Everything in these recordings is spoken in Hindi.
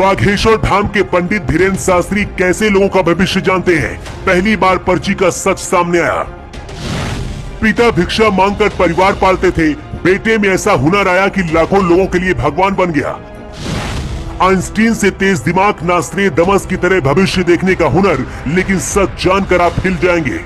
बागेश्वर धाम के पंडित धीरेन्द्र शास्त्री कैसे लोगों का भविष्य जानते हैं। पहली बार पर्ची का सच सामने आया। पिता भिक्षा मांगकर परिवार पालते थे, बेटे में ऐसा हुनर आया कि लाखों लोगों के लिए भगवान बन गया। आइंस्टीन से तेज दिमाग, नास्ट्रेडमस की तरह भविष्य देखने का हुनर, लेकिन सच जानकर आप हिल जाएंगे।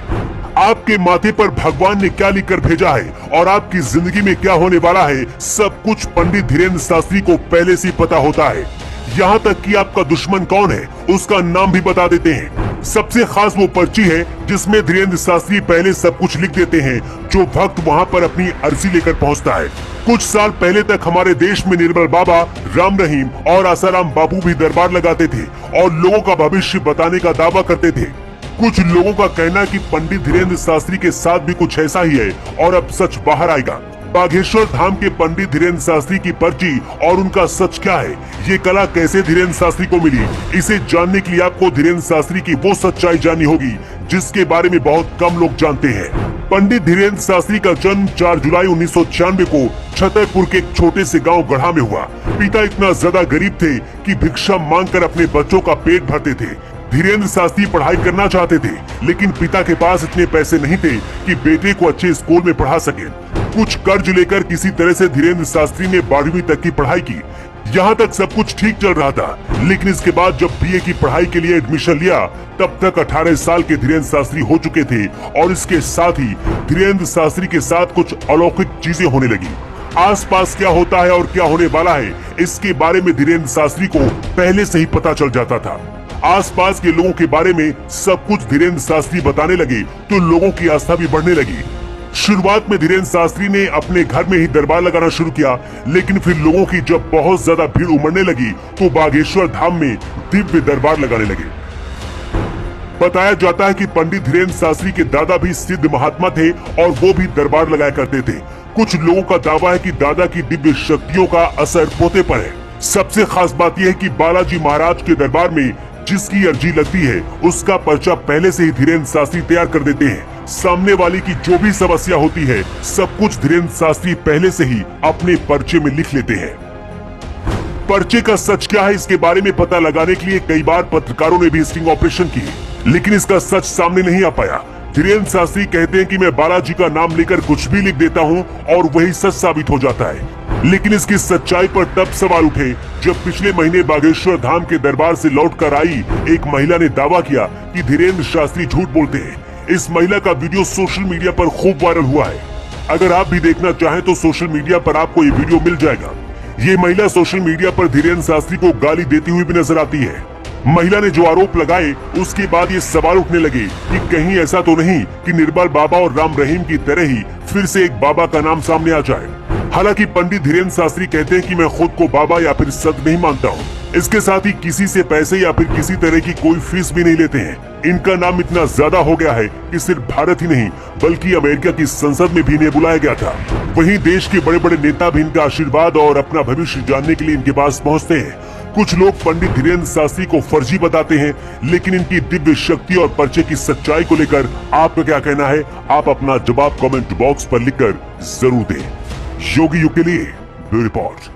आपके माथे पर भगवान ने क्या लिखकर भेजा है और आपकी जिंदगी में क्या होने वाला है, सब कुछ पंडित धीरेन्द्र शास्त्री को पहले से पता होता है। यहाँ तक कि आपका दुश्मन कौन है उसका नाम भी बता देते हैं। सबसे खास वो पर्ची है जिसमें धीरेन्द्र शास्त्री पहले सब कुछ लिख देते हैं जो भक्त वहाँ पर अपनी अर्जी लेकर पहुँचता है। कुछ साल पहले तक हमारे देश में निर्मल बाबा, राम रहीम और आसाराम बापू भी दरबार लगाते थे और लोगों का भविष्य बताने का दावा करते थे। कुछ लोगों का कहना है कि पंडित धीरेन्द्र शास्त्री के साथ भी कुछ ऐसा ही है और अब सच बाहर आएगा। बागेश्वर धाम के पंडित धीरेन्द्र शास्त्री की पर्ची और उनका सच क्या है, ये कला कैसे धीरेन्द्र शास्त्री को मिली, इसे जानने के लिए आपको धीरेन्द्र शास्त्री की वो सच्चाई जाननी होगी जिसके बारे में बहुत कम लोग जानते हैं। पंडित धीरेन्द्र शास्त्री का जन्म 4 जुलाई 1996 को छतरपुर के एक छोटे से गांव गढ़ा में हुआ। पिता इतना ज्यादा गरीब थे कि भिक्षा मांगकर अपने बच्चों का पेट भरते थे। धीरेन्द्र शास्त्री पढ़ाई करना चाहते थे, लेकिन पिता के पास इतने पैसे नहीं थे कि बेटे को अच्छे स्कूल में पढ़ा सके। कुछ कर्ज लेकर किसी तरह से धीरेन्द्र शास्त्री ने 12वीं तक की पढ़ाई की। यहाँ तक सब कुछ ठीक चल रहा था, लेकिन इसके बाद जब बीए की पढ़ाई के लिए एडमिशन लिया तब तक 18 साल के धीरेन्द्र शास्त्री हो चुके थे और इसके साथ ही धीरेन्द्र शास्त्री के साथ कुछ अलौकिक चीजें होने लगी। आसपास क्या होता है और क्या होने वाला है, इसके बारे में धीरेन्द्र शास्त्री को पहले से ही पता चल जाता था। आसपास के लोगों के बारे में सब कुछ धीरेन्द्र शास्त्री बताने लगे तो लोगों की आस्था भी बढ़ने लगी। शुरुआत में धीरेन्द्र शास्त्री ने अपने घर में ही दरबार लगाना शुरू किया, लेकिन फिर लोगों की जब बहुत ज्यादा भीड़ उमड़ने लगी तो बागेश्वर धाम में दिव्य दरबार लगाने लगे। बताया जाता है कि पंडित धीरेन्द्र शास्त्री के दादा भी सिद्ध महात्मा थे और वो भी दरबार लगाया करते थे। कुछ लोगों का दावा है कि दादा की दिव्य शक्तियों का असर पोते पर है। सबसे खास बात यह है कि बालाजी महाराज के दरबार में जिसकी अर्जी लगती है उसका पर्चा पहले से ही धीरेन्द्र शास्त्री तैयार कर देते हैं। सामने वाले की जो भी समस्या होती है सब कुछ धीरेन्द्र शास्त्री पहले से ही अपने पर्चे में लिख लेते हैं। पर्चे का सच क्या है इसके बारे में पता लगाने के लिए कई बार पत्रकारों ने भी स्टिंग ऑपरेशन की, लेकिन इसका सच सामने नहीं आ पाया। धीरेन्द्र शास्त्री कहते हैं कि मैं बालाजी का नाम लेकर कुछ भी लिख देता हूं और वही सच साबित हो जाता है, लेकिन इसकी सच्चाई पर तब सवाल उठे जब पिछले महीने बागेश्वर धाम के दरबार से लौटकर आई एक महिला ने दावा किया कि धीरेन्द्र शास्त्री झूठ बोलते हैं। इस महिला का वीडियो सोशल मीडिया पर खूब वायरल हुआ है। अगर आप भी देखना चाहें तो सोशल मीडिया पर आपको ये वीडियो मिल जाएगा। ये महिला सोशल मीडिया पर धीरेन्द्र शास्त्री को गाली देती हुई भी नजर आती है। महिला ने जो आरोप लगाए उसके बाद ये सवाल उठने लगे कि कहीं ऐसा तो नहीं कि निर्मल बाबा और राम रहीम की तरह ही फिर से एक बाबा का नाम सामने आ जाए। हालांकि पंडित धीरेन्द्र शास्त्री कहते हैं कि मैं खुद को बाबा या फिर संत नहीं मानता हूँ। इसके साथ ही किसी से पैसे या फिर किसी तरह की कोई फीस भी नहीं लेते हैं। इनका नाम इतना ज्यादा हो गया है कि सिर्फ भारत ही नहीं बल्कि अमेरिका की संसद में भी इन्हें बुलाया गया था। वहीं देश के बड़े बड़े नेता भी इनका आशीर्वाद और अपना भविष्य जानने के लिए इनके पास पहुँचते हैं। कुछ लोग पंडित धीरेन्द्र शास्त्री को फर्जी बताते हैं, लेकिन इनकी दिव्य शक्ति और पर्चे की सच्चाई को लेकर आपका क्या कहना है, आप अपना जवाब कमेंट बॉक्स पर लिखकर जरूर दें। योगी युग के लिए ब्यूरो रिपोर्ट।